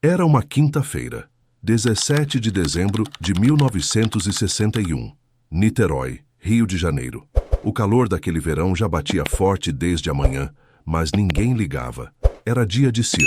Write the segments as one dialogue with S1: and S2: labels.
S1: Era uma quinta-feira, 17 de dezembro de 1961, Niterói, Rio de Janeiro. O calor daquele verão já batia forte desde a manhã, mas ninguém ligava. Era dia de circo.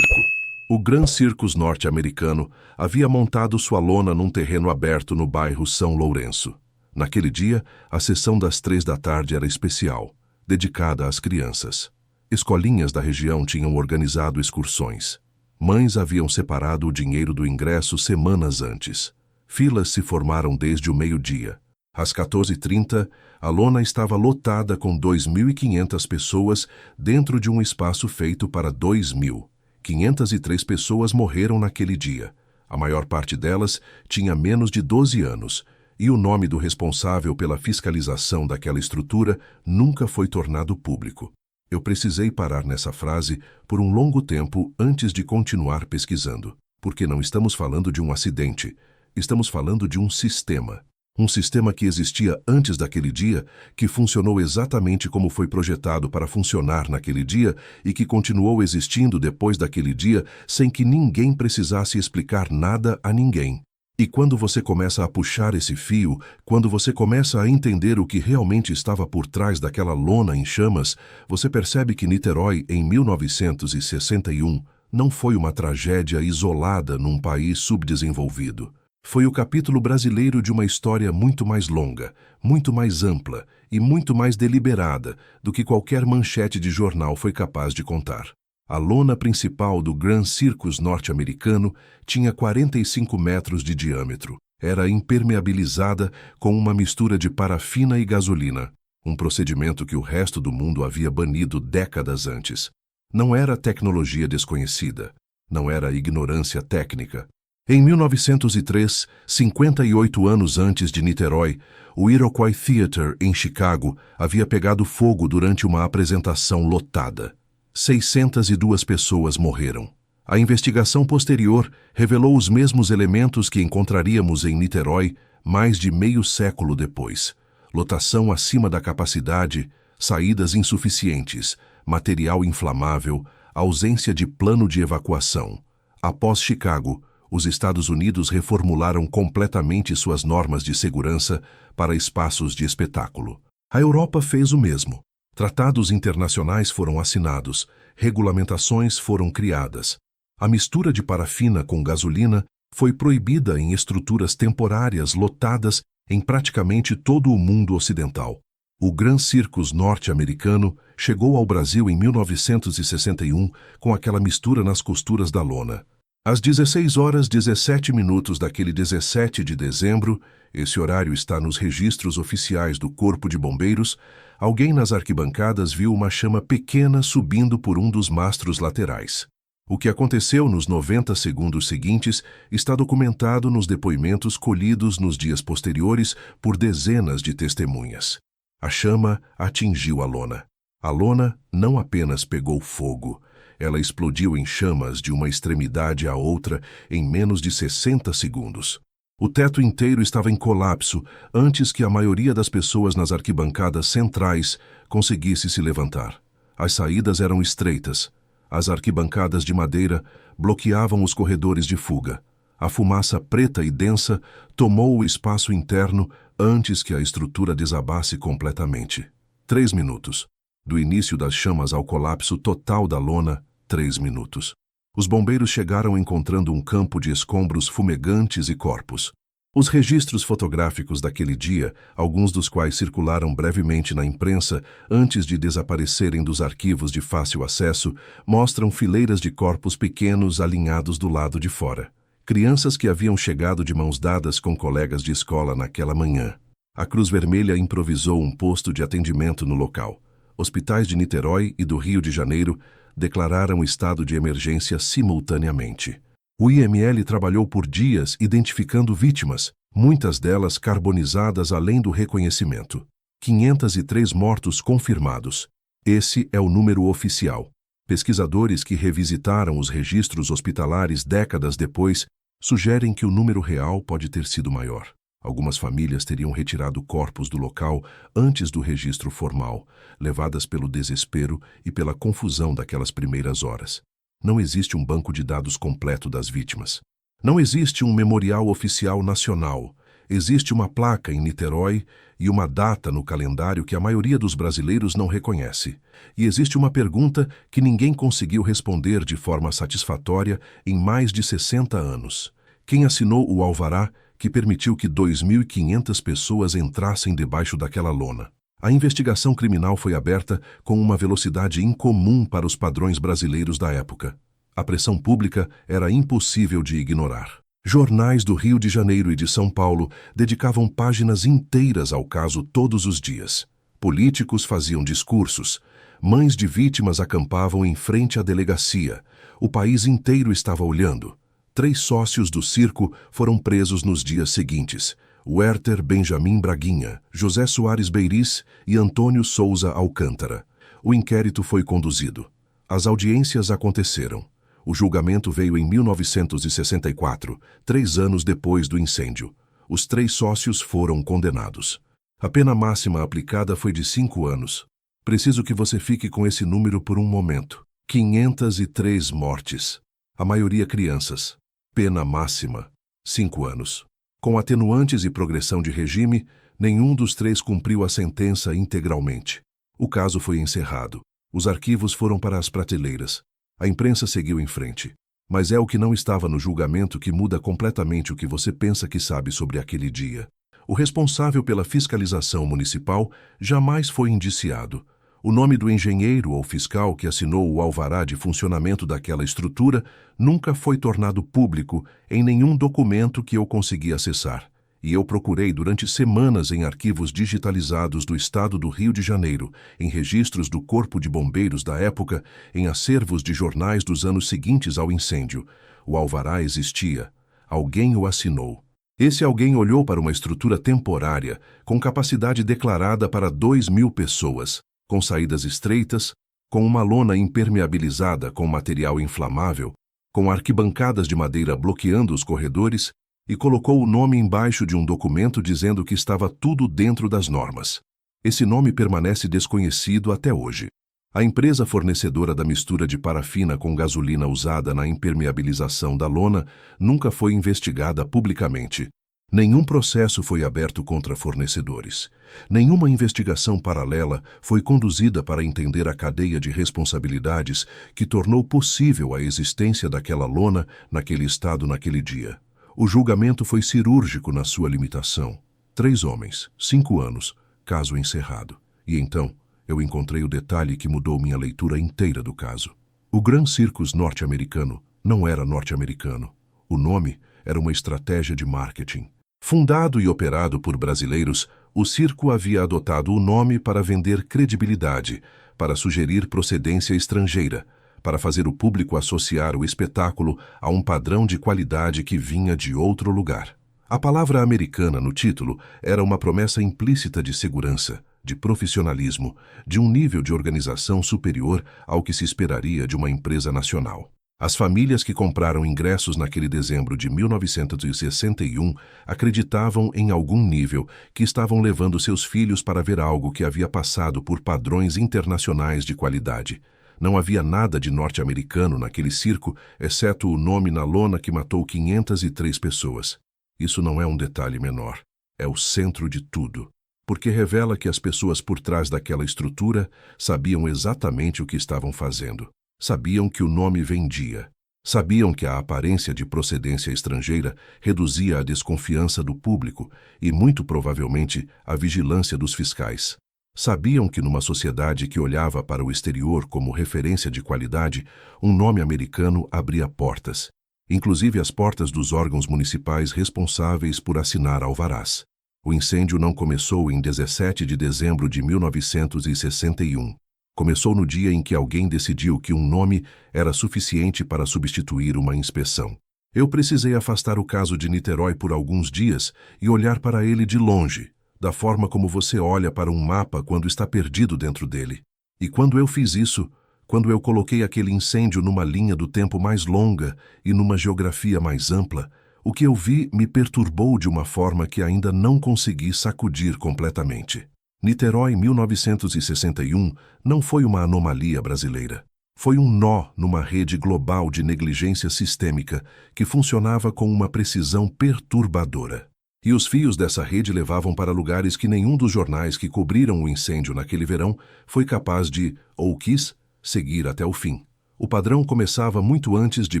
S1: O Gran Circus norte-americano havia montado sua lona num terreno aberto no bairro São Lourenço. Naquele dia, a sessão das 3 da tarde era especial, dedicada às crianças. Escolinhas da região tinham organizado excursões. Mães haviam separado o dinheiro do ingresso semanas antes. Filas se formaram desde o meio-dia. Às 14h30, a lona estava lotada com 2.500 pessoas dentro de um espaço feito para 2.000. 503 pessoas morreram naquele dia. A maior parte delas tinha menos de 12 anos, e o nome do responsável pela fiscalização daquela estrutura nunca foi tornado público. Eu precisei parar nessa frase por um longo tempo antes de continuar pesquisando, porque não estamos falando de um acidente, estamos falando de um sistema. Um sistema que existia antes daquele dia, que funcionou exatamente como foi projetado para funcionar naquele dia e que continuou existindo depois daquele dia sem que ninguém precisasse explicar nada a ninguém. E quando você começa a puxar esse fio, quando você começa a entender o que realmente estava por trás daquela lona em chamas, você percebe que Niterói, em 1961, não foi uma tragédia isolada num país subdesenvolvido. Foi o capítulo brasileiro de uma história muito mais longa, muito mais ampla e muito mais deliberada do que qualquer manchete de jornal foi capaz de contar. A lona principal do Gran Circus norte-americano tinha 45 metros de diâmetro. Era impermeabilizada com uma mistura de parafina e gasolina, um procedimento que o resto do mundo havia banido décadas antes. Não era tecnologia desconhecida, não era ignorância técnica. Em 1903, 58 anos antes de Niterói, o Iroquois Theatre, em Chicago, havia pegado fogo durante uma apresentação lotada. 602 pessoas morreram. A investigação posterior revelou os mesmos elementos que encontraríamos em Niterói mais de meio século depois. Lotação acima da capacidade, saídas insuficientes, material inflamável, ausência de plano de evacuação. Após Chicago, os Estados Unidos reformularam completamente suas normas de segurança para espaços de espetáculo. A Europa fez o mesmo. Tratados internacionais foram assinados, regulamentações foram criadas. A mistura de parafina com gasolina foi proibida em estruturas temporárias lotadas em praticamente todo o mundo ocidental. O Gran Circus norte-americano chegou ao Brasil em 1961 com aquela mistura nas costuras da lona. Às 16h17 daquele 17 de dezembro, esse horário está nos registros oficiais do Corpo de Bombeiros, alguém nas arquibancadas viu uma chama pequena subindo por um dos mastros laterais. O que aconteceu nos 90 segundos seguintes está documentado nos depoimentos colhidos nos dias posteriores por dezenas de testemunhas. A chama atingiu a lona. A lona não apenas pegou fogo, ela explodiu em chamas de uma extremidade à outra em menos de 60 segundos. O teto inteiro estava em colapso antes que a maioria das pessoas nas arquibancadas centrais conseguisse se levantar. As saídas eram estreitas. As arquibancadas de madeira bloqueavam os corredores de fuga. A fumaça preta e densa tomou o espaço interno antes que a estrutura desabasse completamente. 3 minutos. Do início das chamas ao colapso total da lona, 3 minutos. Os bombeiros chegaram encontrando um campo de escombros fumegantes e corpos. Os registros fotográficos daquele dia, alguns dos quais circularam brevemente na imprensa antes de desaparecerem dos arquivos de fácil acesso, mostram fileiras de corpos pequenos alinhados do lado de fora. Crianças que haviam chegado de mãos dadas com colegas de escola naquela manhã. A Cruz Vermelha improvisou um posto de atendimento no local. Hospitais de Niterói e do Rio de Janeiro declararam estado de emergência simultaneamente. O IML trabalhou por dias identificando vítimas, muitas delas carbonizadas além do reconhecimento. 503 mortos confirmados. Esse é o número oficial. Pesquisadores que revisitaram os registros hospitalares décadas depois sugerem que o número real pode ter sido maior. Algumas famílias teriam retirado corpos do local antes do registro formal, levadas pelo desespero e pela confusão daquelas primeiras horas. Não existe um banco de dados completo das vítimas. Não existe um memorial oficial nacional. Existe uma placa em Niterói e uma data no calendário que a maioria dos brasileiros não reconhece. E existe uma pergunta que ninguém conseguiu responder de forma satisfatória em mais de 60 anos. Quem assinou o alvará que permitiu que 2.500 pessoas entrassem debaixo daquela lona? A investigação criminal foi aberta com uma velocidade incomum para os padrões brasileiros da época. A pressão pública era impossível de ignorar. Jornais do Rio de Janeiro e de São Paulo dedicavam páginas inteiras ao caso todos os dias. Políticos faziam discursos. Mães de vítimas acampavam em frente à delegacia. O país inteiro estava olhando. 3 sócios do circo foram presos nos dias seguintes: Werther Benjamin Braguinha, José Soares Beiris e Antônio Souza Alcântara. O inquérito foi conduzido. As audiências aconteceram. O julgamento veio em 1964, 3 anos depois do incêndio. Os 3 sócios foram condenados. A pena máxima aplicada foi de 5 anos. Preciso que você fique com esse número por um momento. 503 mortes. A maioria crianças. Pena máxima: 5 anos. Com atenuantes e progressão de regime, nenhum dos 3 cumpriu a sentença integralmente. O caso foi encerrado. Os arquivos foram para as prateleiras. A imprensa seguiu em frente. Mas é o que não estava no julgamento que muda completamente o que você pensa que sabe sobre aquele dia. O responsável pela fiscalização municipal jamais foi indiciado. O nome do engenheiro ou fiscal que assinou o alvará de funcionamento daquela estrutura nunca foi tornado público em nenhum documento que eu consegui acessar. E eu procurei durante semanas em arquivos digitalizados do estado do Rio de Janeiro, em registros do Corpo de Bombeiros da época, em acervos de jornais dos anos seguintes ao incêndio. O alvará existia. Alguém o assinou. Esse alguém olhou para uma estrutura temporária, com capacidade declarada para 2.000 pessoas, com saídas estreitas, com uma lona impermeabilizada com material inflamável, com arquibancadas de madeira bloqueando os corredores, e colocou o nome embaixo de um documento dizendo que estava tudo dentro das normas. Esse nome permanece desconhecido até hoje. A empresa fornecedora da mistura de parafina com gasolina usada na impermeabilização da lona nunca foi investigada publicamente. Nenhum processo foi aberto contra fornecedores. Nenhuma investigação paralela foi conduzida para entender a cadeia de responsabilidades que tornou possível a existência daquela lona naquele estado naquele dia. O julgamento foi cirúrgico na sua limitação. 3 homens, 5 anos, caso encerrado. E então, eu encontrei o detalhe que mudou minha leitura inteira do caso. O Grand Circus norte-americano não era norte-americano. O nome era uma estratégia de marketing. Fundado e operado por brasileiros, o circo havia adotado o nome para vender credibilidade, para sugerir procedência estrangeira, para fazer o público associar o espetáculo a um padrão de qualidade que vinha de outro lugar. A palavra americana no título era uma promessa implícita de segurança, de profissionalismo, de um nível de organização superior ao que se esperaria de uma empresa nacional. As famílias que compraram ingressos naquele dezembro de 1961 acreditavam em algum nível que estavam levando seus filhos para ver algo que havia passado por padrões internacionais de qualidade. Não havia nada de norte-americano naquele circo, exceto o nome na lona que matou 503 pessoas. Isso não é um detalhe menor. É o centro de tudo, porque revela que as pessoas por trás daquela estrutura sabiam exatamente o que estavam fazendo. Sabiam que o nome vendia. Sabiam que a aparência de procedência estrangeira reduzia a desconfiança do público e, muito provavelmente, a vigilância dos fiscais. Sabiam que numa sociedade que olhava para o exterior como referência de qualidade, um nome americano abria portas, inclusive as portas dos órgãos municipais responsáveis por assinar alvarás. O incêndio não começou em 17 de dezembro de 1961. Começou no dia em que alguém decidiu que um nome era suficiente para substituir uma inspeção. Eu precisei afastar o caso de Niterói por alguns dias e olhar para ele de longe, da forma como você olha para um mapa quando está perdido dentro dele. E quando eu fiz isso, quando eu coloquei aquele incêndio numa linha do tempo mais longa e numa geografia mais ampla, o que eu vi me perturbou de uma forma que ainda não consegui sacudir completamente. Niterói 1961 não foi uma anomalia brasileira. Foi um nó numa rede global de negligência sistêmica que funcionava com uma precisão perturbadora. E os fios dessa rede levavam para lugares que nenhum dos jornais que cobriram o incêndio naquele verão foi capaz de, ou quis, seguir até o fim. O padrão começava muito antes de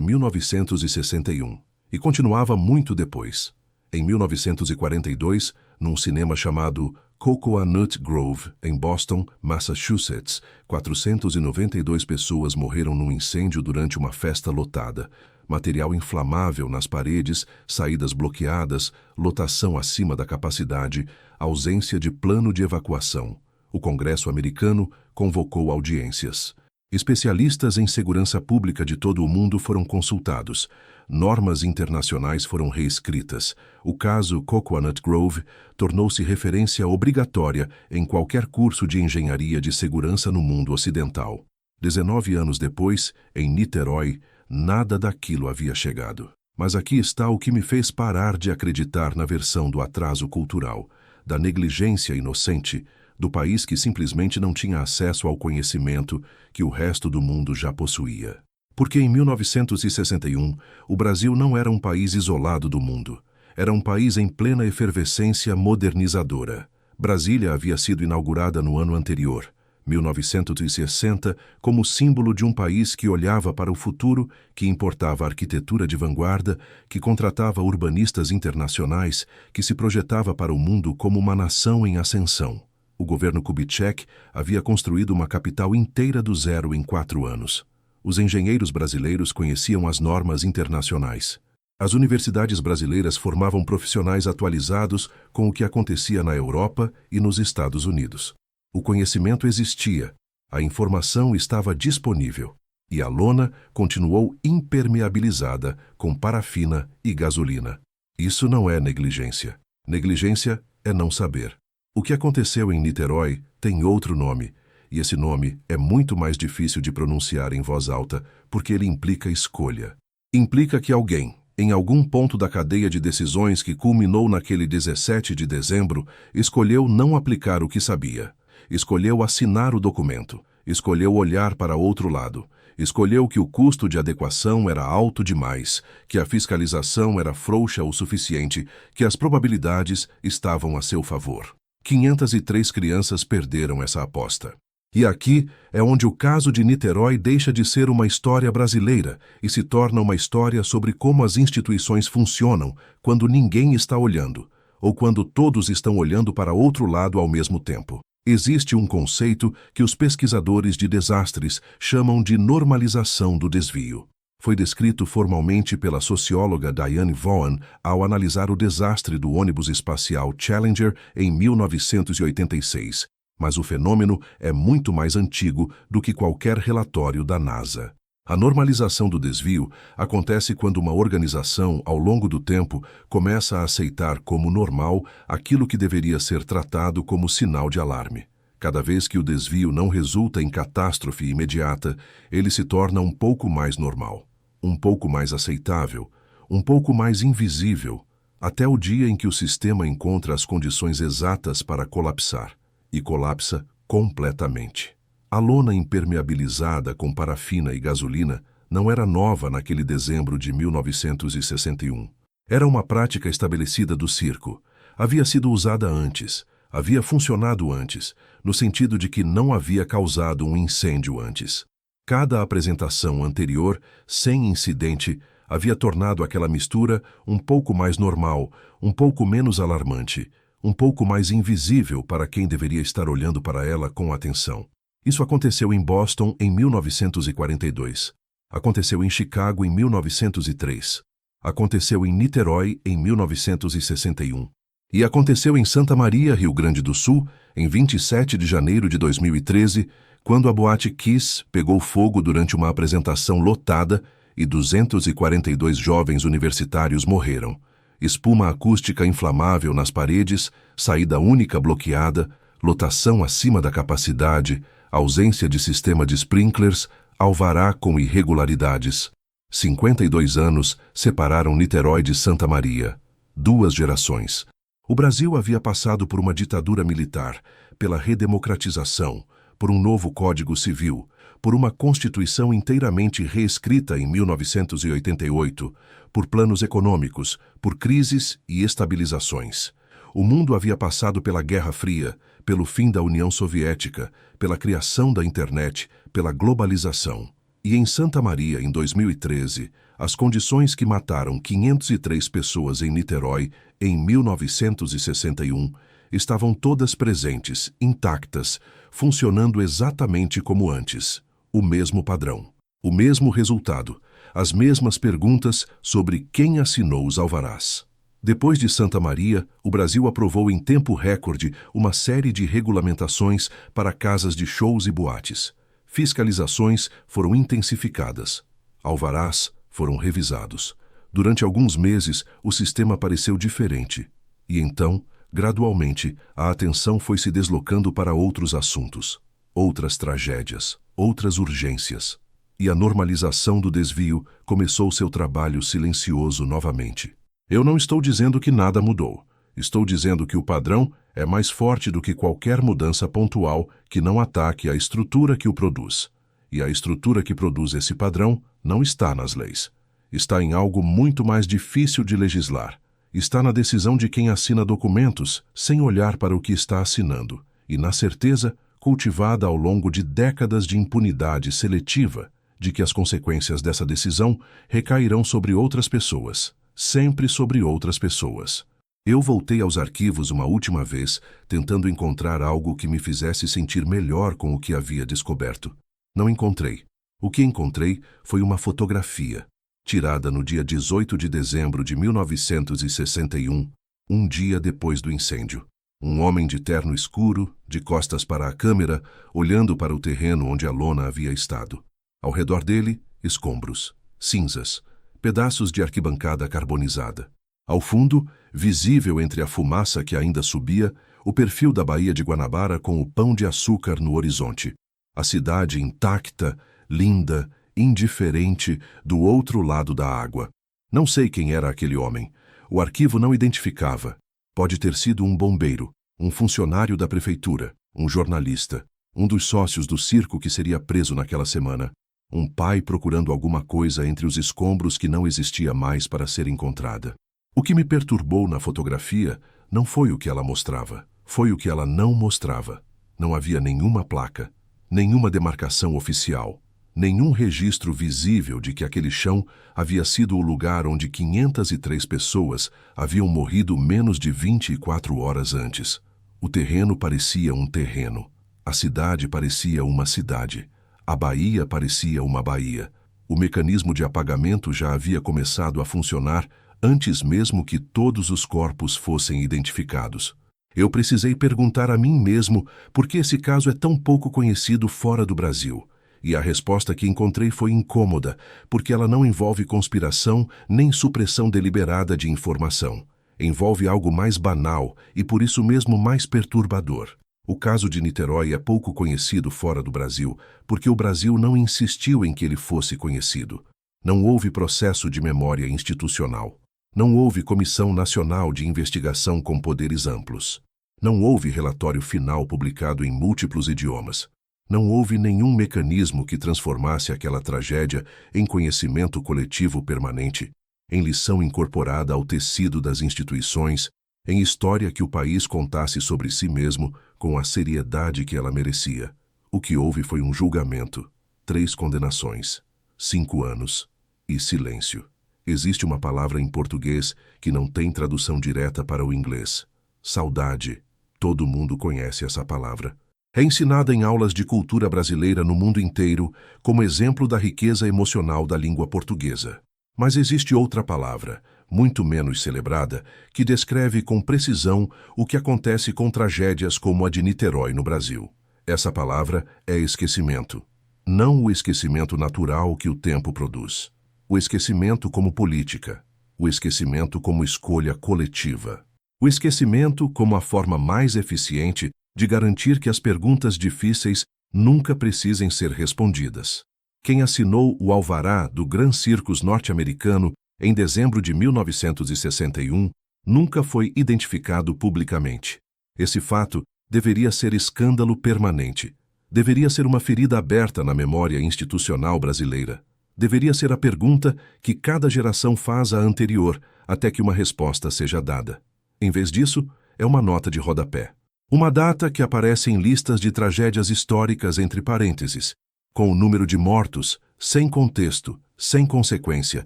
S1: 1961 e continuava muito depois. Em 1942, num cinema chamado Cocoanut Grove, em Boston, Massachusetts, 492 pessoas morreram num incêndio durante uma festa lotada. Material inflamável nas paredes, saídas bloqueadas, lotação acima da capacidade, ausência de plano de evacuação. O Congresso americano convocou audiências. Especialistas em segurança pública de todo o mundo foram consultados. Normas internacionais foram reescritas. O caso Cocoanut Grove tornou-se referência obrigatória em qualquer curso de engenharia de segurança no mundo ocidental. 19 anos depois, em Niterói, nada daquilo havia chegado. Mas aqui está o que me fez parar de acreditar na versão do atraso cultural, da negligência inocente, do país que simplesmente não tinha acesso ao conhecimento que o resto do mundo já possuía. Porque em 1961, o Brasil não era um país isolado do mundo. Era um país em plena efervescência modernizadora. Brasília havia sido inaugurada no ano anterior, 1960, como símbolo de um país que olhava para o futuro, que importava arquitetura de vanguarda, que contratava urbanistas internacionais, que se projetava para o mundo como uma nação em ascensão. O governo Kubitschek havia construído uma capital inteira do zero em 4 anos. Os engenheiros brasileiros conheciam as normas internacionais. As universidades brasileiras formavam profissionais atualizados com o que acontecia na Europa e nos Estados Unidos. O conhecimento existia, a informação estava disponível, e a lona continuou impermeabilizada com parafina e gasolina. Isso não é negligência. Negligência é não saber. O que aconteceu em Niterói tem outro nome, e esse nome é muito mais difícil de pronunciar em voz alta porque ele implica escolha. Implica que alguém, em algum ponto da cadeia de decisões que culminou naquele 17 de dezembro, escolheu não aplicar o que sabia. Escolheu assinar o documento, escolheu olhar para outro lado, escolheu que o custo de adequação era alto demais, que a fiscalização era frouxa o suficiente, que as probabilidades estavam a seu favor. 503 crianças perderam essa aposta. E aqui é onde o caso de Niterói deixa de ser uma história brasileira e se torna uma história sobre como as instituições funcionam quando ninguém está olhando, ou quando todos estão olhando para outro lado ao mesmo tempo. Existe um conceito que os pesquisadores de desastres chamam de normalização do desvio. Foi descrito formalmente pela socióloga Diane Vaughan ao analisar o desastre do ônibus espacial Challenger em 1986. Mas o fenômeno é muito mais antigo do que qualquer relatório da NASA. A normalização do desvio acontece quando uma organização, ao longo do tempo, começa a aceitar como normal aquilo que deveria ser tratado como sinal de alarme. Cada vez que o desvio não resulta em catástrofe imediata, ele se torna um pouco mais normal, um pouco mais aceitável, um pouco mais invisível, até o dia em que o sistema encontra as condições exatas para colapsar, e colapsa completamente. A lona impermeabilizada com parafina e gasolina não era nova naquele dezembro de 1961. Era uma prática estabelecida do circo. Havia sido usada antes, havia funcionado antes, no sentido de que não havia causado um incêndio antes. Cada apresentação anterior, sem incidente, havia tornado aquela mistura um pouco mais normal, um pouco menos alarmante, um pouco mais invisível para quem deveria estar olhando para ela com atenção. Isso aconteceu em Boston em 1942. Aconteceu em Chicago em 1903. Aconteceu em Niterói em 1961. E aconteceu em Santa Maria, Rio Grande do Sul, em 27 de janeiro de 2013, quando a boate Kiss pegou fogo durante uma apresentação lotada e 242 jovens universitários morreram. Espuma acústica inflamável nas paredes, saída única bloqueada, lotação acima da capacidade, ausência de sistema de sprinklers, alvará com irregularidades. 52 anos separaram Niterói de Santa Maria. 2 gerações. O Brasil havia passado por uma ditadura militar, pela redemocratização, por um novo Código Civil, por uma Constituição inteiramente reescrita em 1988, por planos econômicos, por crises e estabilizações. O mundo havia passado pela Guerra Fria, pelo fim da União Soviética, pela criação da internet, pela globalização. E em Santa Maria, em 2013, as condições que mataram 503 pessoas em Niterói em 1961 estavam todas presentes, intactas, funcionando exatamente como antes. O mesmo padrão, o mesmo resultado, as mesmas perguntas sobre quem assinou os alvarás. Depois de Santa Maria, o Brasil aprovou em tempo recorde uma série de regulamentações para casas de shows e boates. Fiscalizações foram intensificadas. Alvarás foram revisados. Durante alguns meses, o sistema pareceu diferente. E então, gradualmente, a atenção foi se deslocando para outros assuntos, outras tragédias, outras urgências. E a normalização do desvio começou seu trabalho silencioso novamente. Eu não estou dizendo que nada mudou. Estou dizendo que o padrão é mais forte do que qualquer mudança pontual que não ataque a estrutura que o produz. E a estrutura que produz esse padrão não está nas leis. Está em algo muito mais difícil de legislar. Está na decisão de quem assina documentos sem olhar para o que está assinando, e na certeza, cultivada ao longo de décadas de impunidade seletiva, de que as consequências dessa decisão recairão sobre outras pessoas, sempre sobre outras pessoas. Eu voltei aos arquivos uma última vez, tentando encontrar algo que me fizesse sentir melhor com o que havia descoberto. Não encontrei. O que encontrei foi uma fotografia, tirada no dia 18 de dezembro de 1961, um dia depois do incêndio. Um homem de terno escuro, de costas para a câmera, olhando para o terreno onde a lona havia estado. Ao redor dele, escombros, cinzas, pedaços de arquibancada carbonizada. Ao fundo, visível entre a fumaça que ainda subia, o perfil da Baía de Guanabara com o pão de açúcar no horizonte. A cidade intacta, linda, indiferente, do outro lado da água. Não sei quem era aquele homem. O arquivo não identificava. Pode ter sido um bombeiro, um funcionário da prefeitura, um jornalista, um dos sócios do circo que seria preso naquela semana, um pai procurando alguma coisa entre os escombros que não existia mais para ser encontrada. O que me perturbou na fotografia não foi o que ela mostrava, foi o que ela não mostrava. Não havia nenhuma placa, nenhuma demarcação oficial, nenhum registro visível de que aquele chão havia sido o lugar onde 503 pessoas haviam morrido menos de 24 horas antes. O terreno parecia um terreno, a cidade parecia uma cidade, a baía parecia uma baía. O mecanismo de apagamento já havia começado a funcionar antes mesmo que todos os corpos fossem identificados. Eu precisei perguntar a mim mesmo por que esse caso é tão pouco conhecido fora do Brasil. E a resposta que encontrei foi incômoda, porque ela não envolve conspiração nem supressão deliberada de informação. Envolve algo mais banal e por isso mesmo mais perturbador. O caso de Niterói é pouco conhecido fora do Brasil, porque o Brasil não insistiu em que ele fosse conhecido. Não houve processo de memória institucional. Não houve Comissão Nacional de Investigação com poderes amplos. Não houve relatório final publicado em múltiplos idiomas. Não houve nenhum mecanismo que transformasse aquela tragédia em conhecimento coletivo permanente, em lição incorporada ao tecido das instituições, em história que o país contasse sobre si mesmo com a seriedade que ela merecia. O que houve foi um julgamento, 3 condenações, 5 anos e silêncio. Existe uma palavra em português que não tem tradução direta para o inglês. Saudade. Todo mundo conhece essa palavra. É ensinada em aulas de cultura brasileira no mundo inteiro como exemplo da riqueza emocional da língua portuguesa. Mas existe outra palavra, muito menos celebrada, que descreve com precisão o que acontece com tragédias como a de Niterói no Brasil. Essa palavra é esquecimento. Não o esquecimento natural que o tempo produz. O esquecimento como política, o esquecimento como escolha coletiva. O esquecimento como a forma mais eficiente de garantir que as perguntas difíceis nunca precisem ser respondidas. Quem assinou o alvará do Grand Circus norte-americano em dezembro de 1961 nunca foi identificado publicamente. Esse fato deveria ser escândalo permanente. Deveria ser uma ferida aberta na memória institucional brasileira. Deveria ser a pergunta que cada geração faz à anterior, até que uma resposta seja dada. Em vez disso, é uma nota de rodapé. Uma data que aparece em listas de tragédias históricas entre parênteses, com o número de mortos, sem contexto, sem consequência,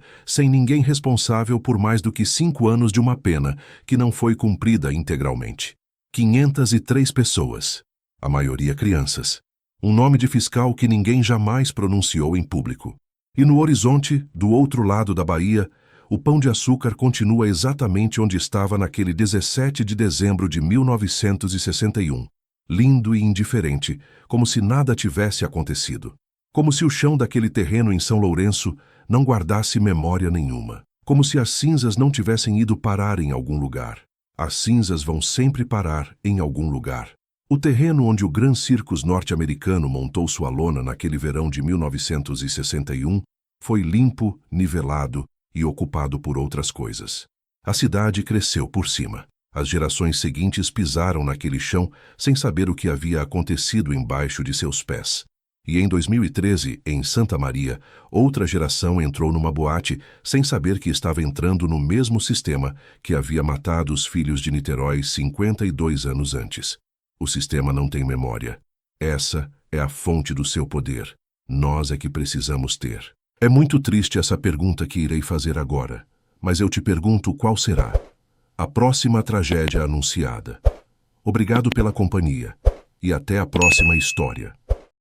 S1: sem ninguém responsável por mais do que 5 anos de uma pena que não foi cumprida integralmente. 503 pessoas, a maioria crianças. Um nome de fiscal que ninguém jamais pronunciou em público. E no horizonte, do outro lado da Bahia, o Pão de Açúcar continua exatamente onde estava naquele 17 de dezembro de 1961, lindo e indiferente, como se nada tivesse acontecido. Como se o chão daquele terreno em São Lourenço não guardasse memória nenhuma. Como se as cinzas não tivessem ido parar em algum lugar. As cinzas vão sempre parar em algum lugar. O terreno onde o Gran Circus norte-americano montou sua lona naquele verão de 1961 foi limpo, nivelado e ocupado por outras coisas. A cidade cresceu por cima. As gerações seguintes pisaram naquele chão sem saber o que havia acontecido embaixo de seus pés. E em 2013, em Santa Maria, outra geração entrou numa boate sem saber que estava entrando no mesmo sistema que havia matado os filhos de Niterói 52 anos antes. O sistema não tem memória. Essa é a fonte do seu poder. Nós é que precisamos ter. É muito triste essa pergunta que irei fazer agora, mas eu te pergunto qual será a próxima tragédia anunciada. Obrigado pela companhia e até a próxima história.